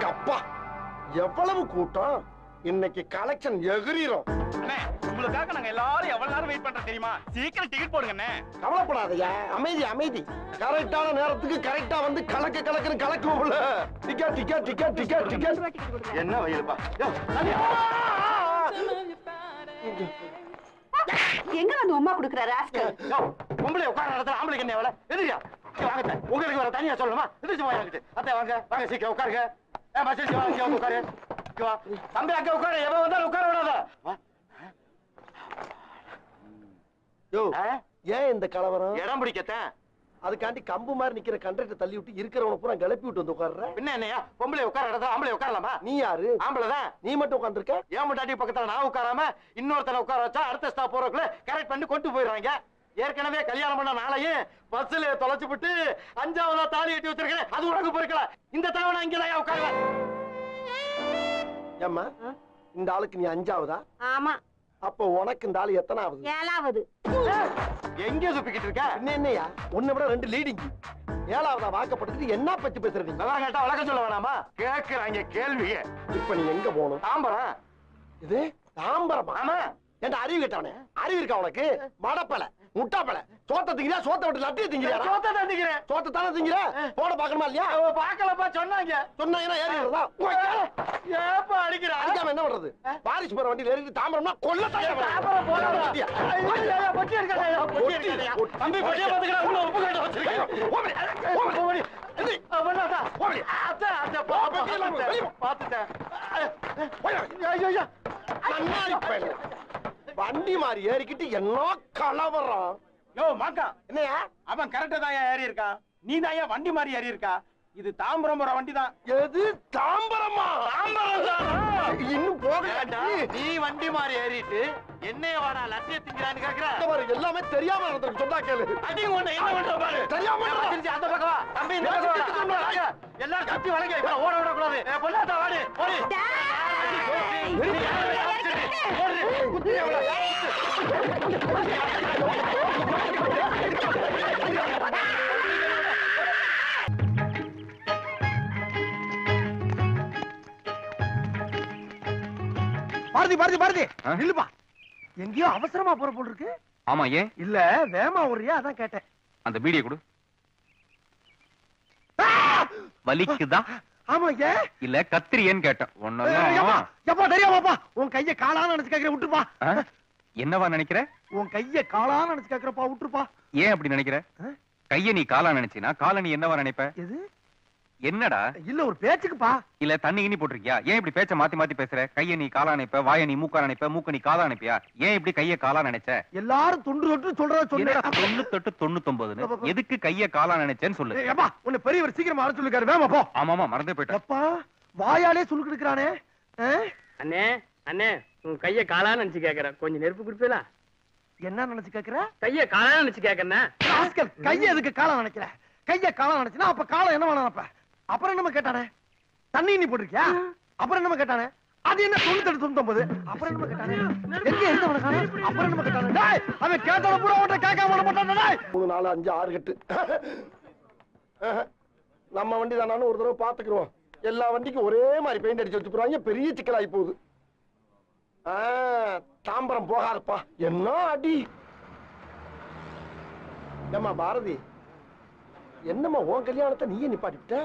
அப்பா எவ்வளவு கூட்டம் இன்னைக்கு கலெக்ஷன் எகிரிரும். உங்களுக்காக நாங்க எல்லாரும் எவ்வளவு நேரம் வெயிட் பண்றோம் தெரியுமா? சீக்கிரம் டிக்கெட் போடுங்க. கவலைப்படாதயா, அமைதி அமைதி. கரெக்டான நேரத்துக்கு கரெக்டா வந்து கலக்குன்னு கலக்குவோம்ல. Ticket ticket ticket ticket ticket. என்ன வயலுப்பா? எங்க வந்து உமா குடுக்குற ராஸ்கல்? பொம்பளை உட்கார இடத்துல ஆம்பளைக்கு என்ன வேலை? எதிரியா வாங்க, உங்களுக்கு வர தனியா சொல்லணுமா? எதிர்த்து போய் அத்தை வாங்க வாங்க, சீக்கிரம் உட்காருங்க. உட்காரு தம்பி, அங்க உட்காரு. எவன் வந்தாலும் உட்கார விடாத. ஏன் இந்த கலவரம்? இடம் பிடிக்கத்தான். அதுக்காண்டி கம்பு மாதிரி நிக்கிற கண்டக்டர் தள்ளி விட்டு இருக்கிறவன பூரா கிளப்பி விட்டு வந்து உட்கார்ற. என்ன என்னையா பொம்பளை உட்கார இடத்துல ஆம்பளை உட்காரலாமா? நீ யாரு? ஆம்பளைதான். நீ மட்டும் உட்காந்துருக்க. ஏன் முட்டாட்டி பக்கத்துல நான் உட்காராம இன்னொருத்தனை உட்கார வச்சா அடுத்த ஸ்டாப் போறதுக்குள்ள கரெக்ட் பண்ணி கொண்டு போயிடுறாங்க. ஏற்கனவே கல்யாணம் பண்ண நாளையும் பஸ்ல தொலைச்சு விட்டு 5ஆவதா தாலி கட்டி வச்சிருக்கேன். அது உனக்கு பொறுக்கல. இந்த தவணை இங்கதான் உட்காருவேன். ஏம்மா, இந்த ஆளுக்கு நீ 5ஆவதா? ஆமா. அப்போ உனக்கு இந்த ஆளு எத்தனாவது? 7ஆவது. எங்கே சுப்பிக்கிட்டு இருக்க? என்னையா உன்னை விட 2 லீடிங். 7ஆவதா வாக்கப்பட்டு என்ன பத்தி பேசுறீங்க? நல்லா கேட்டா வழக்கம் சொல்ல வேணாமா? கேட்கிறாங்க கேள்விய. இப்ப நீ எங்க போகணும்? தாம்பரம். இது தாம்பரமா? ஆமா. ஏன்டா அறிவு கேட்டவனே? அறிவு இருக்கா உனக்கு? மடப்பல முட்டாப்பல. சோத்த திங்கிறியா? சோத்த விட்டு லட்டிய திங்கிறியா? சோத்த தான் திங்கிறேன். சோத்த தானே திங்கிற. போட பாக்கணுமா இல்லையா? பாக்கலப்பா, சொன்னாங்க. சொன்னாங்கன்னா ஏறி வருதா? ஏப்பா அடிக்கிற? அடிக்காம என்ன பண்றது? பாரிஸ் போற வண்டியில ஏறிட்டு தாம்பரம்னா கொல்ல தாம்பரம் போற வண்டியா? பொட்டி இருக்காதயா, பொட்டி இருக்காதயா. தம்பி பொட்டியை பாத்துக்கடா, உள்ள உப்பு கட்ட வச்சிருக்கேன். வண்டி மாதிரி ஏறிக்கிட்டு என்ன கலவரம்? யோ மாக்கா, என்னையா அவன் கரெக்டா தான் ஏறி இருக்கான். நீ தான் வண்டி மாதிரி ஏறி இருக்கா. இது தாம்பரம் போற வண்டி தான். எது தாம்பரமா? தாம்பரம் இன்னும் போக. நீ வண்டி மாதிரி ஏறிட்டு என்னைய வாடா லட்சிய திங்கிறான்னு கேக்குற. எல்லாமே தெரியாம நடந்துருக்கு. சொன்னா கேளு. அடி உன்னை என்ன பண்ற பாரு. தெரியாம அந்த பக்கம் வா தம்பி. இந்த பக்கம் வா. எல்லாரும் கத்தி வளைங்க. இப்ப ஓட விட கூடாது. பொல்லாத வாடி ஓடி. பாரதி பாரதி பாரதி நில்லுப்பா. எங்கேயோ அவசரமா போற போல் இருக்கு. ஆமா, ஏன்? இல்ல வேமா ஓடுறியா, அதான் கேட்டேன். அந்த பீடியை கொடு. வலிக்குதா? ஆமா. ஏன் இல்ல கத்திரியேன்னு கேட்டேன். எப்பா தெரியாமாப்பா. உன் கைய காலான்னு நினைச்சு கேக்குற, விட்டுருப்பா. என்னவா நினைக்கிற? உன் கைய காலான்னு நினைச்சு கேக்குறப்பா, விட்டுருப்பா. ஏன் அப்படி நினைக்கிற? கைய நீ காலா நினைச்சினா கால நீ என்னவா நினைப்ப? எது? என்னடா? இல்ல ஒரு பேச்சுக்குப்பா. இல்ல தண்ணி கிண்ணி போட்டிருக்கியா? ஏன் இப்படி பேச்ச மாத்தி மாத்தி பேசுற? கைய நீ காலா நினைப்ப, வாய நீ மூக்கா நினைப்ப, மூக்க நீ காலா நினைப்பியா? ஏன் இப்படி கைய காலா நினைச்ச? எல்லாரும் தொண்டு தொட்டு சொல்றத சொன்னேன். 98 99 எதுக்கு கைய காலா நினைச்சேன்னு சொல்லு. ஏப்பா உன்னை பெரியவர் சீக்கிரமா வர சொல்லிருக்காரு. வேமா போ. ஆமாமா, மறந்தே போயிட்டேன். அப்பா வாயாலே சொல்லிட்டு இருக்கிறானே. அண்ணே அண்ணே, உன் கைய காலான்னு நினைச்சு கேக்குறேன். கொஞ்சம் நெருப்பு குடுப்பீங்களா? என்ன நினைச்சு கேக்குற? கைய காலான்னு நினைச்சு கேக்குறேன். கைய எதுக்கு காலம் நினைக்கிற? கைய காலம் நினைச்சுனா அப்ப காலம் என்ன வேணும்? அப்புறம் என்னமா கேட்டானே? தண்ணி நீ போட்டிருக்கியா? அப்புறம் என்னமா கேட்டானே? அது என்ன 98 99? அப்புறம் என்னமா கேட்டானே? எங்க எந்த வணக்கானே? அப்புறம் என்னமா கேட்டானே? டேய் அவன் கேட்டத பூரா உன்கிட்ட கேட்காம விட மாட்டானே. டேய் 3 4 5 6 8 நம்ம வண்டி தானான்னு ஒரு தடவை பாத்துக்குறோம். எல்லா வண்டிக்கும் ஒரே மாதிரி பெயிண்ட் அடிச்சு வச்சுக்குறாங்க. பெரிய சிக்கலாகி போகுது. தாம்பரம் போகாதப்பா. என்ன அடி. ஏம்மா பாரதி, என்னம்மா உன் கல்யாணத்தை நீயே நிப்பாட்டிவிட்ட?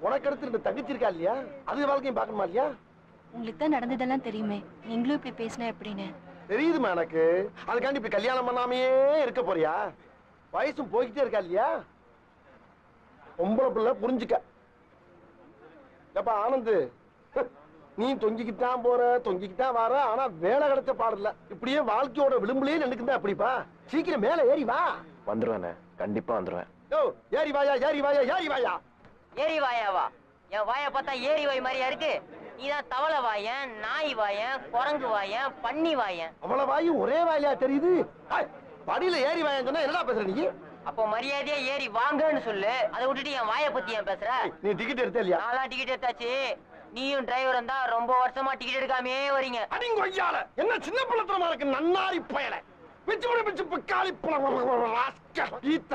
உனக்கு அடுத்து 2 தங்கச்சி இருக்கா இல்லையா? அது வாழ்க்கையும் பார்க்கணுமா இல்லையா? உங்களுக்கு தான் நடந்ததெல்லாம் தெரியுமே, நீங்களும் இப்படி பேசினா எப்படின்னு தெரியுதுமா எனக்கு. அதுக்காண்டி இப்படி கல்யாணம் பண்ணாமையே இருக்க போறியா? வயசும் போய்கிட்டே இருக்கா இல்லையா? பொம்பளை பிள்ளை புரிஞ்சுக்க. எப்பா ஆனந்து, நீ தொங்கிக்கிட்டான் போற, தொங்கிக்கிட்டான் வர, ஆனா வேலை கிடைச்ச பாடல. இப்படியே வாழ்க்கையோட விளிம்புலயே நின்னுக்குந்தா அப்படிப்பா. சீக்கிரம் மேல ஏறி வா. வந்துருவேன், கண்டிப்பா வந்துருவேன். ஏறி வாயா, ஏறி வாயா, ஏறி வாயா. ஏறி வாயாவா? என் வாய பார்த்தா ஏறி வாய் மாதிரியா இருக்கு? நீதான் தவளை வாயன், நாய் வாயன், குரங்கு வாயன், பன்னி வாயன். அவ்வளவு வாயும் ஒரே வாயிலா தெரியுது. படியில ஏறி வாயன்னு சொன்னா என்னடா பேசுற நீ? அப்போ மரியாதையா ஏறி வாங்கன்னு சொல்லு. அதை விட்டுட்டு என் வாயை பத்தி ஏன் பேசுற? நீ டிக்கெட் எடுத்த இல்லையா? நான்லாம் டிக்கெட் எடுத்தாச்சு. நீயும் டிரைவரும் தான் ரொம்ப வருஷமா டிக்கெட் எடுக்காமே வரீங்க. அடிங்க ஐயால என்ன சின்ன பிள்ளைத்தனமா இருக்கு. நன்னாரி பயல பிச்சு பிச்சு பிக்காளி ஈத்த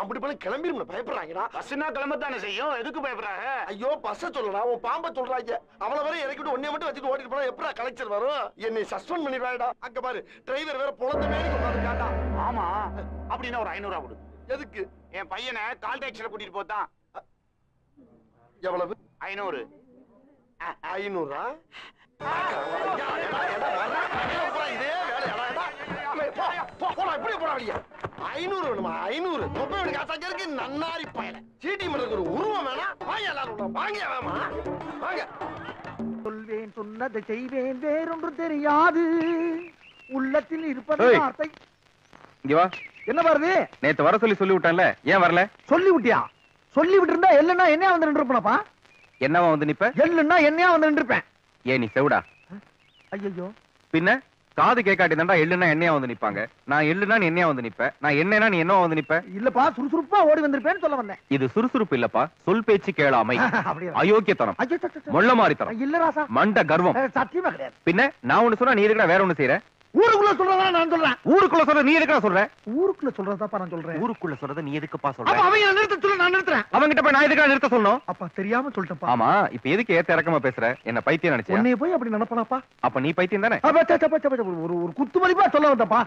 அப்படி பண்ணி கிளம்பிடும் பயப்படுறாங்கடா. பஸ்னா கிளம்பத்தானே செய்யும், எதுக்கு பயப்படுறாங்க? ஐயோ பஸ்ஸ சொல்லடா, உன் பாம்ப சொல்றாங்க. அவள வரை இறக்கிட்டு ஒன்னே மட்டும் வச்சுட்டு ஓட்டிட்டு போனா எப்படா கலெக்டர் வரும்? என்னை சஸ்பெண்ட் பண்ணிடுவாடா. அங்க பாரு டிரைவர் வேற பொழந்த மேலே உட்கார்ந்துட்டாடா. ஆமா, அப்படின்னா ஒரு 500 கொடு. எதுக்கு? என் பையனை கால் டாக்ஸில கூட்டிட்டு போதான். எவ்வளவு? 500. 500? இதே வேலை 500 வேணுமா? 500 தொப்பை காசாங்க இருக்கு. நன்னாரி பயல சீட்டி மரத்துக்கு ஒரு உருவம் வேணா. வாங்க எல்லாரும் வாங்க வேமா வாங்க. சொல்வேன் சொன்னதை செய்வேன் வேறொன்று தெரியாது உள்ளத்தில் இருப்பது வார்த்தை. இங்க வா. என்ன வருது? நேத்து வர சொல்லி விட்டான்ல, ஏன் வரல? சொல்லி விட்டியா? சொல்லி விட்டு இருந்தா எல்லுன்னா என்னையா வந்து நின்றுப்பனப்பா. என்னவா வந்து நிப்ப? எல்லுன்னா என்னையா வந்து நின்றுப்பேன். ஏன் நீ செவிடா? ஐயோ பின்ன காது கேட்காட்டி தான்டா எள்ளுனா என்னையா வந்து நிப்பாங்க. நான் எள்ளுனா நீ என்னையா வந்து நிப்ப, நான் என்னன்னா நீ என்னவா வந்து நிப்ப. இல்லப்பா சுறுசுறுப்பா ஓடி வந்திருப்பேன்னு சொல்ல வந்தேன். இது சுறுசுறுப்பு இல்லப்பா, சொல் பேச்சு கேளாமை, அயோக்கியத்தனம், மொள்ள மாறித்தனம், இல்ல ராசா மண்ட கர்வம். சத்தியமா கிடையாது. பின்ன நான் ஒண்ணு சொன்னா நீ இருக்கா வேற ஒண்ணு செய்யற? ஊருக்குள்ள சொல்றதா நான் சொல்றேன். ஊருக்குள்ள சொல்ற நீ இருக்கா சொல்ற? ஊருக்குள்ள சொல்றதாப்பா நான் சொல்றேன். ஊருக்குள்ள சொல்றத நீ எதுக்குப்பா அப்ப சொல்ற? அவங்க நிறுத்த சொல்ல நான் நிறுத்துறேன். அவங்கிட்ட போய் நான் எதுக்கா நிறுத்த சொல்லணும்? அப்பா தெரியாம சொல்லிட்டேன்ப்பா. ஆமா, இப்ப எதுக்கு ஏத்த இறக்கமா பேசுற? என்ன பைத்தியம் நினைச்சியா? உன்னைய போய் அப்படி நினைப்பனாப்பா? அப்ப நீ பைத்தியம் தானே? ஒரு ஒரு குத்து மதிப்பா சொல்ல வந்தப்பா.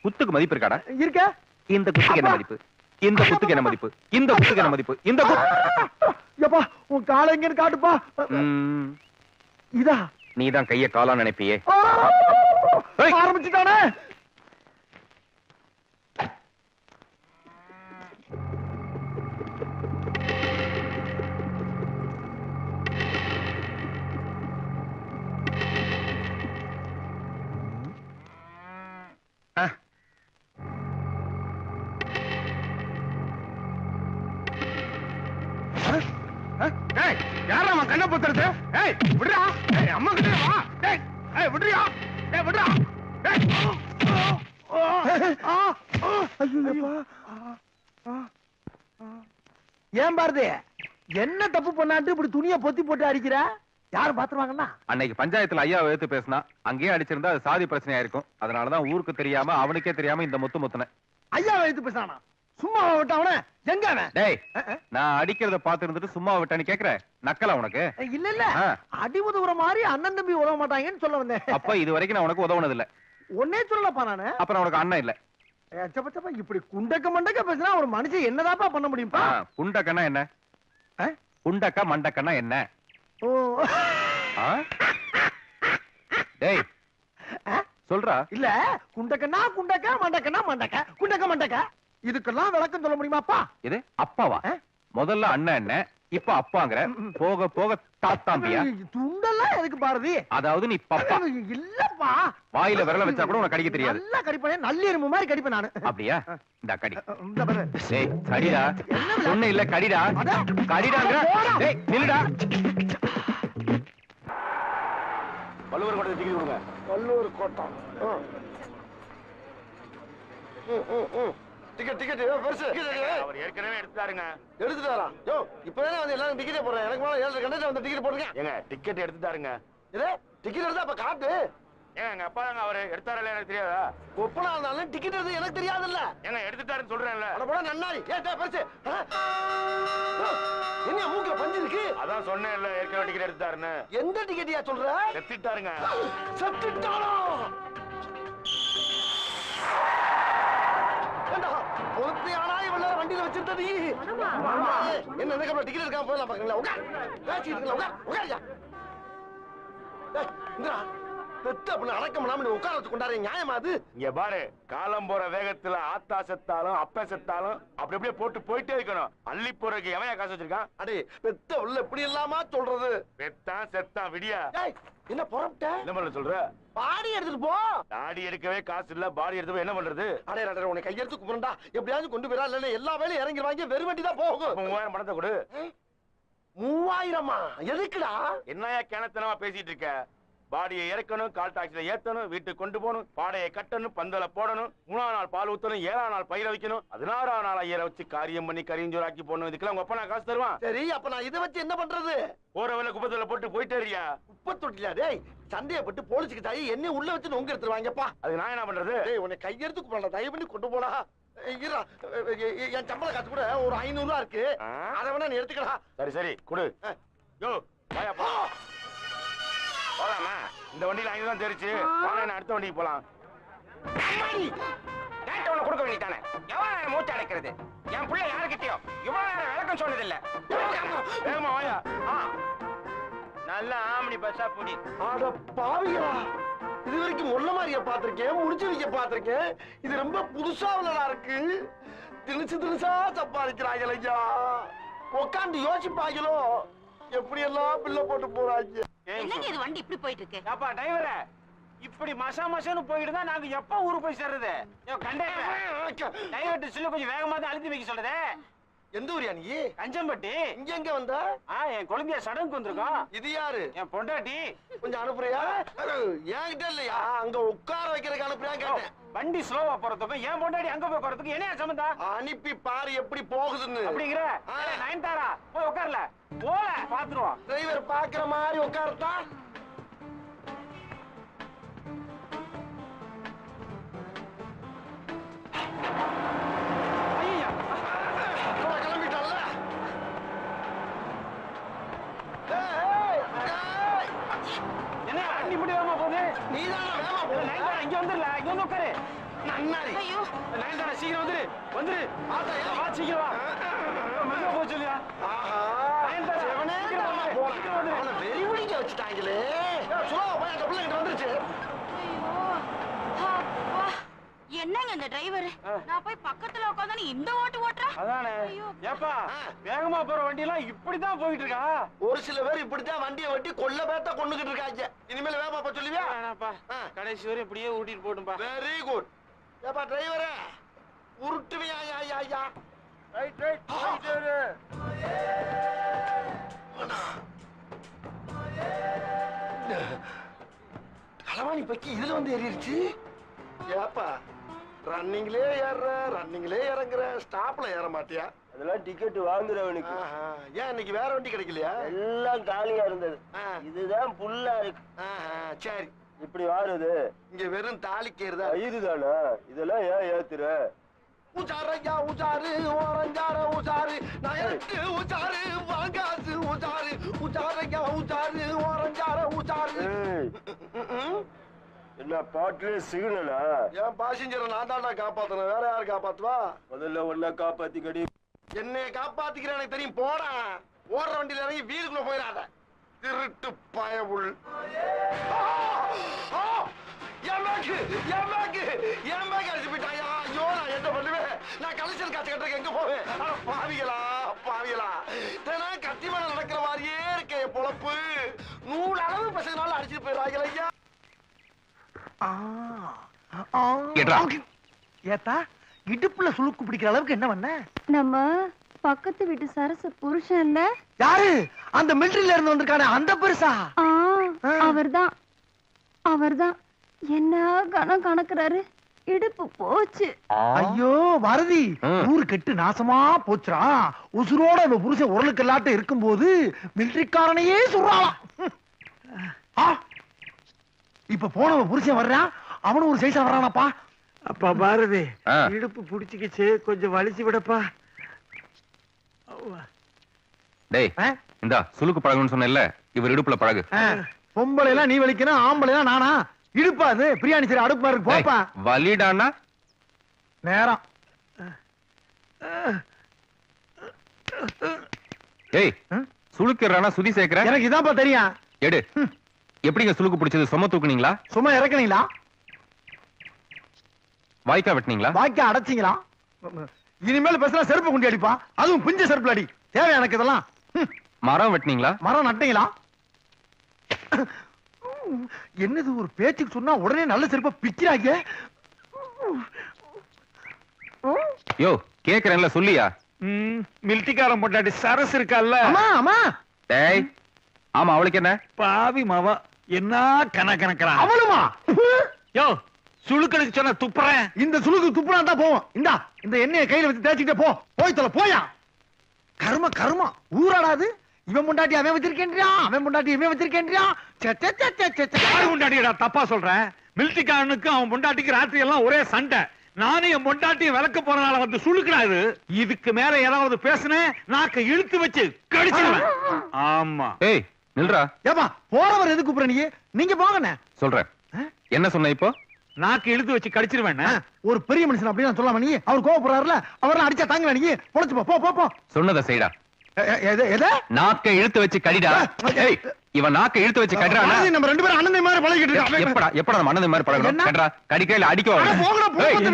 குத்துக்கு மதிப்பு இருக்காடா? இருக்க. இந்த குத்துக்கு என்ன மதிப்பு? இந்த குத்துக்கு என்ன மதிப்பு? இந்த குத்துக்கு என்ன மதிப்பு? இந்த எப்பா உன் காலை எங்கன்னு காட்டுப்பா. இதா நீதான் கைய காலா நினைப்பியே. ஆரம்பிச்சுட்டானே. யாரா கண்ண பொத்துறது? விடுறா, அம்மா கிட்ட வா. விடுறியா? விடுறா. ஏன் பாருது என்ன தப்பு பண்ணாட்டு இப்படி துணியை பொத்தி போட்டு அடிக்கிற? யாரும் பாத்துருவாங்கன்னா? அன்னைக்கு பஞ்சாயத்துல ஐயா எடுத்து பேசினா அங்கேயே அடிச்சிருந்தா அது சாதி பிரச்சனையா இருக்கும். அதனாலதான் ஊருக்கு தெரியாம அவனுக்கே தெரியாம இந்த முத்து முத்துன. ஐயா எடுத்து பேசானா? சும்மா விட்ட அவன எங்க அவன்? டேய், நான் அடிக்கிறத பாத்து இருந்துட்டு சும்மா விட்டான்னு கேக்குற நக்கலா உனக்கு? இல்ல இல்ல, அடி உதவுற மாதிரி அண்ணன் தம்பி உதவ மாட்டாங்கன்னு சொல்ல வந்தேன். அப்ப இது வரைக்கும் நான் உனக்கு உதவுனது இல்ல. ஒன்னே சொல்லப்பா நானு. அப்புறம் உனக்கு அண்ணன் இல்ல. இப்படி குண்டக்க மண்டக்க பேசினா ஒரு மனுஷன் என்னதாப்பா பண்ண முடியும்பா? குண்டக்கன்னா என்ன? குண்டக்க மண்டக்கன்னா என்ன? டேய் சொல்றா. இல்ல குண்டக்கன்னா குண்டக்க மண்டக்கன்னா மண்டக்க குண்டக்க மண்டக்க இதுக்கெல்லாம் விளக்கம் சொல்ல முடியுமாப்பா? இது அப்பாவா? முதல்ல அண்ணன் என்ன, இப்ப அப்பாங்கற, போக போக தாத்தாம்பியா? துண்டெல்லாம் எதுக்கு பாரதி? அதாவது நீ பப்பா இல்லப்பா. வாயில விரல வச்சா கூட உனக்கு கடிக்க தெரியாது. நல்லா கடிப்பேன், நல்ல எறும்பு மாதிரி கடிப்பேன் நானு. அப்படியா? இந்த கடி. டேய் கடிடா. சொன்ன இல்ல கடிடா. கடிடாங்கற. டேய் நில்லுடா. வள்ளுவர் கோட்டை டிக்கெட் கொடுங்க. வள்ளுவர் கோட்டம். டிக்கெட் டிக்கெட் பெருசு. அவர் ஏற்கனவே எடுத்துட்டாருங்க. எடுத்துட்டாரா? யோ இப்பதானே வந்து எல்லாரும் டிக்கெட்டே போடுறேன். எனக்கு மேல 7 கண்டக்டர் வந்து டிக்கெட் போட்டுருக்கேன். ஏங்க டிக்கெட் எடுத்துட்டாருங்க. இது டிக்கெட் எடுத்தா அப்ப காட்டு. ஏங்க எங்க அப்பா தாங்க அவரு எடுத்தாரல, எனக்கு தெரியாதா? ஒப்பனா இருந்தாலும் டிக்கெட் எடுத்து எனக்கு தெரியாதுல்ல. ஏங்க எடுத்துட்டாருன்னு சொல்றேன்ல. அட போடா நன்னாரி. ஏய் பெருசு. என்ன மூக்குல பஞ்சு இருக்கு? அதான் சொன்னேன்ல ஏற்கனவே டிக்கெட் எடுத்துட்டாருன்னு. எந்த டிக்கெட்டியா சொல்ற? செத்துட்டாருங்க. செத்துட்டாரா? பொறுத்தையானா இவள வண்டியில வச்சிருந்தது. என்ன என்ன டிக்கெட் எடுக்காம போயிடலாம் பாக்கீங்களா? உட்கார். பேசி இருக்கல உட்கார். உட்காரியா. இந்தா பெத்த அப்படி அடக்கம் இல்லாம நீ உட்கார வச்சு கொண்டாரு நியாயமா அது? இங்க பாரு, காலம் போற வேகத்துல ஆத்தா செத்தாலும் அப்ப செத்தாலும் அப்படி அப்படியே போட்டு போயிட்டே இருக்கணும். அள்ளி போறதுக்கு எவன் காசு வச்சிருக்கான்? அடே பெத்த உள்ள இப்படி இல்லாமா சொல்றது? பெத்தான் செத்தான் விடியா. என்ன புறப்பட்ட? என்ன பண்ண சொல்ற? பாடி எடுத்துட்டு போ. தாடி எடுக்கவே காசு இல்ல, பாடி எடுத்து போய் என்ன பண்றது? அடே அடே உன்னை கையெடுத்து கும்பிடுடா. எப்படியாவது கொண்டு போயிரா, இல்ல எல்லா வேலையும் இறங்கிடுவாங்க, வெறும் வண்டி தான் போகும். 3000 பணத்தை கொடு. 3000மா? எதுக்குடா? என்னையா கிணத்தனமா பேசிட்டு இருக்க? பாடியை இறக்கணும், கால் டாக்ஸில ஏத்தணும், வீட்டுக்கு கொண்டு போகணும், பாடையை கட்டணும், பந்தல போடணும், 3ஆம் நாள் பால் ஊத்தணும், 7ஆம் நாள் பயிர வைக்கணும், 16ஆம் நாள் ஐயரை வச்சு காரியம் பண்ணி கரிஞ்சோராக்கி போடணும். இதுக்கெல்லாம் உங்க அப்பா நான் காசு தருவான்? சரி அப்ப நான் இதை வச்சு என்ன பண்றது? போற வேலை குப்பத்துல போட்டு போயிட்டே இருக்கியா? குப்பை தொட்டில டேய் சந்தேகப்பட்டு போலீஸுக்கு தாயி என்ன உள்ள வச்சு நொங்க எடுத்துருவாங்கப்பா. அது நான் என்ன பண்றது? டேய் உன்னை கையெடுத்து கூப்பிடலாம், தயவு பண்ணி கொண்டு போடா. என் சம்பள காசு கூட ஒரு 500 ரூபா இருக்கு. அதை வேணா நீ எடுத்துக்கலாம். சரி சரி குடு. யோ வாயா போ. போலாமா? இந்த வண்டியில 5 தான் தெரிச்சு. வாங்க நான் அடுத்த வண்டிக்கு போலாம். அம்மாடி டேட்டா உனக்கு கொடுக்க வேண்டியதானே. எவ்வளவு நேரம் மூச்சு அடைக்கிறது? என் பிள்ளை யாருக்கிட்டயோ இவ்வளவு நேரம் விளக்கம் சொன்னதில்லை. வேகமா வாயா. நல்ல ஆமணி பஸ்ஸா புடி. அட பாவிகளா, இது வரைக்கும் முள்ள மாதிரிய பாத்திருக்கேன், முடிச்சு வைக்க பாத்திருக்கேன். இது ரொம்ப புதுசா உள்ளதா இருக்கு. திணிச்சா சம்பாதிக்கிறாங்க ஐயா. உட்காந்து யோசிப்பாங்களோ எப்படி எல்லாம் பிள்ளை போட்டு போறாங்க. என்னங்க இது வண்டி இப்படி போயிட்டு இருக்கு? அப்பா டிரைவரே, இப்படி மசான்னு போயிட்டு தான் நாங்க எப்ப ஊருக்கு போய் சேர்றது? கண்டக்டர் டிரைவர் சொல்லி கொஞ்சம் வேகமா தான் அழுத்தி வைக்க சொல்றதே. எந்த ஊரியா நீ? கஞ்சம்பட்டி. இங்க எங்க வந்த? என் குழந்தைய சடங்குக்கு வந்திருக்கோம். இது யாரு? என் பொண்டாட்டி. கொஞ்சம் அனுப்புறியா? என்கிட்ட இல்லையா, அங்க உட்கார வைக்கிறதுக்கு அனுப்புறியா கேட்டேன். வண்டி ஸ்லோவா போறதுக்கும் என் பொண்டாட்டி அங்க போய் போறதுக்கு என்ன சம்பந்தம்? அனுப்பி பாரு எப்படி போகுதுன்னு. அப்படிங்கிற நயன்தாரா போய் உட்கார்ல போல பாத்துருவோம். டிரைவர் பாக்குற மாதிரி உட்காரத்தா. கிளம்பிட்டால. என்ன வண்டி இப்படி வேகமா போகுது? நீதான் வேகமா போகுது. நயன்தாரா இங்க வந்துடல, இங்க வந்து உட்காரு. நன்னாரி. நயன்தாரா சீக்கிரம் வந்துரு வந்துரு. வா சீக்கிரம் வா. மெதுவா போக சொல்லியா. அவனை வெறி பிடிக்க வச்சுட்டாங்களே. சுலபா போய் அந்த பிள்ளைகிட்ட வந்துருச்சு. என்னங்க இந்த டிரைவர்? நான் போய் பக்கத்துல உட்கார்ந்து இந்த ஓட்டு ஓட்டுறா. அதானே. ஏப்பா வேகமா போற வண்டி எல்லாம் இப்படிதான் போயிட்டு இருக்கா? ஒரு சில பேர் இப்படித்தான் வண்டியை வெட்டி கொல்ல பேத்த கொண்டுகிட்டு இருக்காங்க. இனிமேல் வேகமா போய் சொல்லுவியா? வேணாப்பா, கடைசி வரை இப்படியே ஊட்டிட்டு போட்டும்பா. Very good. ஏப்பா டிரைவரே, உருட்டுவியா? ஐயா ரைட் ரைட் டிரைவர். களவாணி பக்கி இதுல வந்து ஏறிடுச்சு. ஏப்பா ரன்னிங்லே ஏற ரன்னிங்லே இறங்குற, ஸ்டாப்ல ஏற மாட்டியா? அதெல்லாம் டிக்கெட் வாங்குறவனுக்கு. ஏன் இன்னைக்கு வேற வண்டி கிடைக்கலையா? எல்லாம் காலியா இருந்தது. இதுதான் புல்லா இருக்கு. சரி இப்படி வாருது. இங்க வெறும் தாலிக்கேறுதா? இதுதானா? இதெல்லாம் ஏன் ஏத்துற? உச்சாரையா உச்சாரு ஓரஞ்சார உச்சாரு நகருக்கு உச்சாரு வாங்காசு உச்சாரு உச்சாரையா உச்சாரு ஓரஞ்சார உச்சாரு. என்ன பாட்டுல சிக்னலா? என் பாசஞ்சரை நான் தாண்டா காப்பாத்தணும், வேற யாரு காப்பாத்துவா? முதல்ல ஒன்னா காப்பாத்தி கடி. என்னைய காப்பாத்திக்கிற எனக்கு தெரியும். போடா, ஓடுற வண்டியில இறங்கி வீடுக்குள்ள போயிடாத திருட்டு பயவுள். அடிச்சு போயிட்டாயா. ஐயோ நான் என்ன பண்ணுவேன்? நான் கலெக்ஷன் காசு கட்டுறதுக்கு எங்க போவேன்? பாவிகளா பாவிகளா, தினம் கத்தி மேல நடக்கிற மாதிரியே இருக்க என் பொழப்பு. 100 அளவு பசங்களால அடிச்சுட்டு போயிடாங்க ஐயா. ஏத்தா இடுப்புல சுளுக்கு பிடிக்கிற அளவுக்கு என்ன பண்ண? நம்ம பக்கத்து வீட்டு சரசு புருஷன் இல்ல? யாரு? அந்த மிலிட்டரியில இருந்து வந்திருக்கானே அந்த பெருசா? அவர்தான் அவர்தான். என்ன கணம் கணக்குறாரு. இடுப்பு போச்சு. ஐயோ பாரதி, ஊரு கெட்டு நாசமா போச்சுரா. உசுரோட அந்த புருஷன் உரலுக்கெல்லாட்டம் இருக்கும் போது மிலிட்டரிக்காரனையே சொல்றான். இப்ப போனவன் புருஷன் வர்றான், அவனும் ஒரு சைஸா வர்றானப்பா. அப்பா பாரதி, இடுப்பு புடிச்சுக்கிச்சு, கொஞ்சம் வலிச்சு விடப்பா. டேய் இந்தா சுளுக்கு பழகுன்னு சொன்னேன்ல, இவர் இடுப்புல பழகு. பொம்பளை எல்லாம் நீ வலிக்கணும், ஆம்பளை எல்லாம் நானா? இடுப்பா அது பிரியாணி சரி அடுப்பு மாதிரி போப்பா. வலிடானா நேரம். ஏய் சுளுக்குறானா சுதி சேர்க்கிற? எனக்கு இதான்ப்பா தெரியும். எடு. எப்படிங்க சுளுக்கு பிடிச்சது? சும்மா தூக்குனீங்களா? சும்மா இறக்குனீங்களா? வாய்க்கா வெட்டினீங்களா? வாய்க்கா அடைச்சிங்களா? இனிமேல் பேசுனா செருப்பு குண்டி அடிப்பா, அதுவும் பிஞ்ச செருப்புல அடி. தேவை எனக்கு இதெல்லாம். மரம் வெட்டினீங்களா? மரம் நட்டீங்களா? என்னது ஒரு பேச்சுக்கு சொன்னா உடனே நல்ல செருப்ப பிக்கிறாங்க. யோ கேக்குறேன்ல சொல்லியா? மிலிட்டிக்காரன் பொண்டாட்டி சரஸ் இருக்கால்ல? ஆமா ஆமா. டேய் ஆமா, அவளுக்கு என்ன? பாவி மாவா என்ன கணக்கணக்கிறா? அவளுமா? யோ சுளுக்கெடுக்க சொன்ன துப்புறேன். இந்த சுளுக்கு துப்புனா தான் போவோம். இந்தா இந்த எண்ணெயை கையில வச்சு தேய்ச்சிட்டே போ. போய் தொலை போயா. கர்ம கர்மா ஊராடாது. இவன் முண்டாட்டி அவன் வச்சிருக்கேன்றியா, அவன் முண்டாட்டி இவன் வச்சிருக்கேன்றியா. யாரு முண்டாட்டிடா தப்பா சொல்றேன்? மிலிட்டிக்காரனுக்கு அவன் முண்டாட்டிக்கு ராத்திரி எல்லாம் ஒரே சண்டை. நானும் என் பொண்டாட்டியும் விளக்க போறனால வந்து சுழுக்கிறாரு. இதுக்கு மேல ஏதாவது பேசுனேன் நாக்க இழுத்து வச்சு கடிச்சிருவேன். ஆமா. ஏய் நில்றா. ஏப்பா போறவர் எதுக்கு கூப்பிடுற நீ? நீங்க போங்கண்ணே. சொல்றேன். என்ன சொன்ன இப்போ? நாக்கு இழுத்து வச்சு கடிச்சிருவேன். ஒரு பெரிய மனுஷன் அப்படின்னு சொல்லாம நீ அவர் கோவப்படுறாருல அவரெல்லாம் அடிச்சா தாங்கல நீ பொழைச்சு போ போ போ. சொன்னதை செய்டா. எதை? நாக்க இழுத்து வச்சு கடிடா. ஏய் இவன் நாக்க இழுத்து வச்சு கடிறானா? நம்ம ரெண்டு பேரும் அண்ணன் மாதிரி பழகிட்டு இருக்கோம். எப்படா நம்ம அண்ணன் மாதிரி பழகணும்? கடிடா. கடிக்கையில அடிக்க